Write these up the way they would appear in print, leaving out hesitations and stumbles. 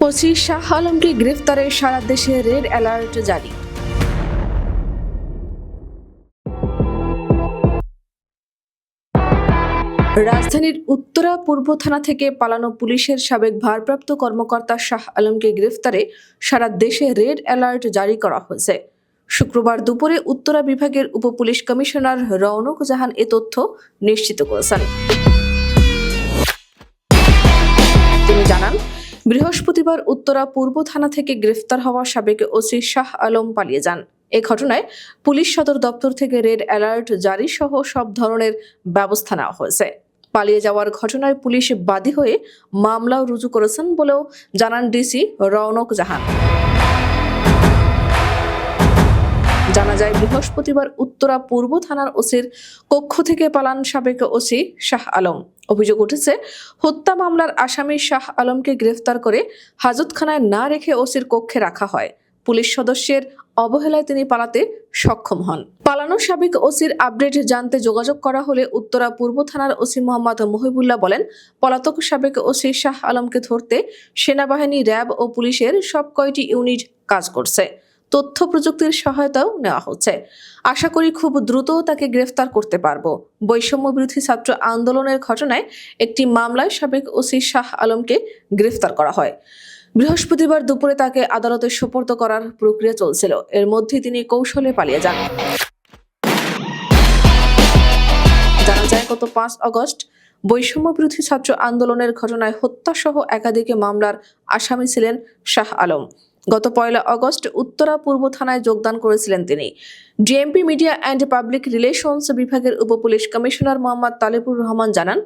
OC Shah আলমকে গ্রেফতারে সারা দেশে red alert জারি। রাজধানীর উত্তরা পূর্ব থানা থেকে পালানো পুলিশের সাবেক ভারপ্রাপ্ত কর্মকর্তা শাহ আলমকে গ্রেফতারে সারা দেশে রেড অ্যালার্ট জারি করা হয়েছে। শুক্রবার দুপুরে উত্তরা বিভাগের উপপুলিশ কমিশনার রওনক জাহান এ তথ্য নিশ্চিত করেছেন। তিনি জানান, বৃহস্পতিবার উত্তরা পূর্ব থানা থেকে গ্রেফতার হওয়া সাবেক ওসি শাহ আলম পালিয়ে যান। এ ঘটনায় পুলিশ সদর দপ্তর থেকে রেড অ্যালার্ট জারি সহ সব ধরনের ব্যবস্থা নেওয়া হয়েছে। পালিয়ে যাওয়ার ঘটনায় পুলিশ বাদী হয়ে মামলাও রুজু করেছেন বলেও জানান ডিসি রওনক জাহান। জানা যায়, বৃহস্পতিবার উত্তরা পূর্ব থানার ওসির কক্ষ থেকে পালান সাবেক ওসি শাহ আলম। অভিযোগ উঠেছে, হত্যা মামলার আসামি শাহ আলমকে গ্রেফতার করে হাজতখানায় না রেখে ওসির কক্ষে রাখা হয়। পুলিশ সদস্যের অবহেলায় তিনি পালাতে সক্ষম হন। পালানো সাবেক ওসির আপডেট জানতে যোগাযোগ করা হলে উত্তরা পূর্ব থানার ওসি মোহাম্মদ মহিবুল্লাহ বলেন, পলাতক সাবেক ওসি শাহ আলমকে ধরতে সেনাবাহিনী, র্যাব ও পুলিশের সব কয়টি ইউনিট কাজ করছে। তথ্য প্রযুক্তির সহায়তাও নেওয়া হচ্ছে। আশা করি খুব দ্রুত তাকে গ্রেফতার করতে পারবো। বৈষম্য বিরোধী ছাত্র আন্দোলনের ঘটনায় একটি মামলায় সাবেক ওসি শাহ আলমকে গ্রেফতার করা হয়। বৃহস্পতিবার দুপুরে তাকে আদালতে সোপর্দ করার প্রক্রিয়া চলছিল। এর মধ্যে তিনি কৌশলে পালিয়ে যান। জানা যায়, গত 5 আগস্ট বৈষম্য বিরোধী ছাত্র আন্দোলনের ঘটনায় হত্যাসহ একাধিক মামলার আসামি ছিলেন শাহ আলম। গত 1 আগস্ট উত্তরা পূর্ব থানায় যোগদান করেছিলেন তিনি। DMP media and public relations বিভাগের উপপুলিশ কমিশনার মোহাম্মদ তালেবুর রহমান জানান,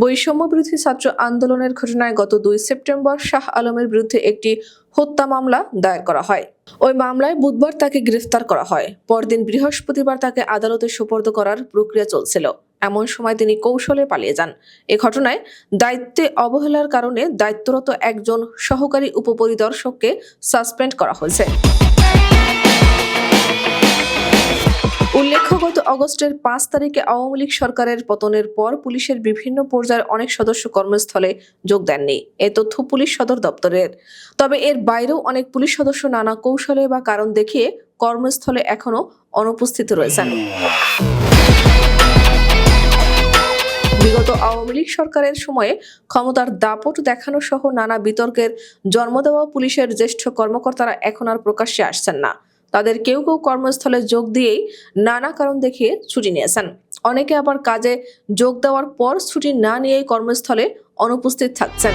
বৈষম্য বিরোধী ছাত্র আন্দোলনের ঘটনায় গত 2 সেপ্টেম্বর শাহ আলমের বিরুদ্ধে একটি হত্যা মামলা দায়ের করা হয়। ওই মামলায় বুধবার তাকে গ্রেফতার করা হয়। পরদিন বৃহস্পতিবার তাকে আদালতে সোপর্দ করার প্রক্রিয়া চলছিল। এমন সময় তিনি কৌশলে পালিয়ে যান। এ ঘটনায় দায়িত্বে অবহেলার কারণে দায়িত্বরত একজন সহকারী উপপরিদর্শককে সাসপেন্ড করা হয়েছে। উল্লেখ্য, গত আগস্টের 5 তারিখে আওয়ামী লীগ সরকারের পতনের পর পুলিশের বিভিন্ন পর্যায়ের অনেক সদস্য কর্মস্থলে যোগ দেননি। এ তথ্য পুলিশ সদর দপ্তরের। তবে এর বাইরেও অনেক পুলিশ সদস্য নানা কৌশলে বা কারণ দেখিয়ে কর্মস্থলে এখনো অনুপস্থিত রয়েছেন। বিগত আওয়ামী লীগ সরকারের সময়ে ক্ষমতার দাপট দেখানো সহ নানা বিতর্কের জন্ম দেওয়া পুলিশের জ্যেষ্ঠ কর্মকর্তারা এখন আর প্রকাশ্যে আসছেন না। তাদের কেউ কেউ কর্মস্থলে যোগ দিয়েই নানা কারণ দেখিয়ে ছুটি নিয়েছেন। অনেকে আবার কাজে যোগ দেওয়ার পর ছুটি না নিয়েই কর্মস্থলে অনুপস্থিত থাকছেন।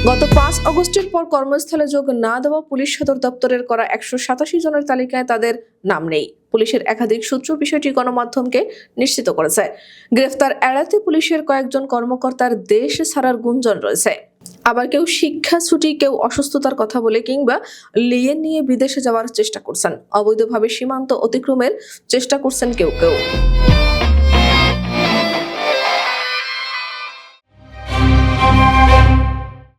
গত 5 আগস্টের পর কর্মস্থলে যোগ না দেওয়া পুলিশ সদর দপ্তরের করা 187 জনের তালিকায় তাদের নাম নেই। পুলিশের একাধিক সূত্র বিষয়টি গণমাধ্যমকে নিশ্চিত করেছে। গ্রেফতার এড়াতে পুলিশের কয়েকজন কর্মকর্তার দেশ ছাড়ার গুঞ্জন রয়েছে। আবার কেউ শিক্ষা ছুটি, কেউ অসুস্থতার কথা বলে কিংবা লিয়ে নিয়ে বিদেশে যাওয়ার চেষ্টা করছেন। অবৈধভাবে সীমান্ত অতিক্রমের চেষ্টা করছেন কেউ কেউ।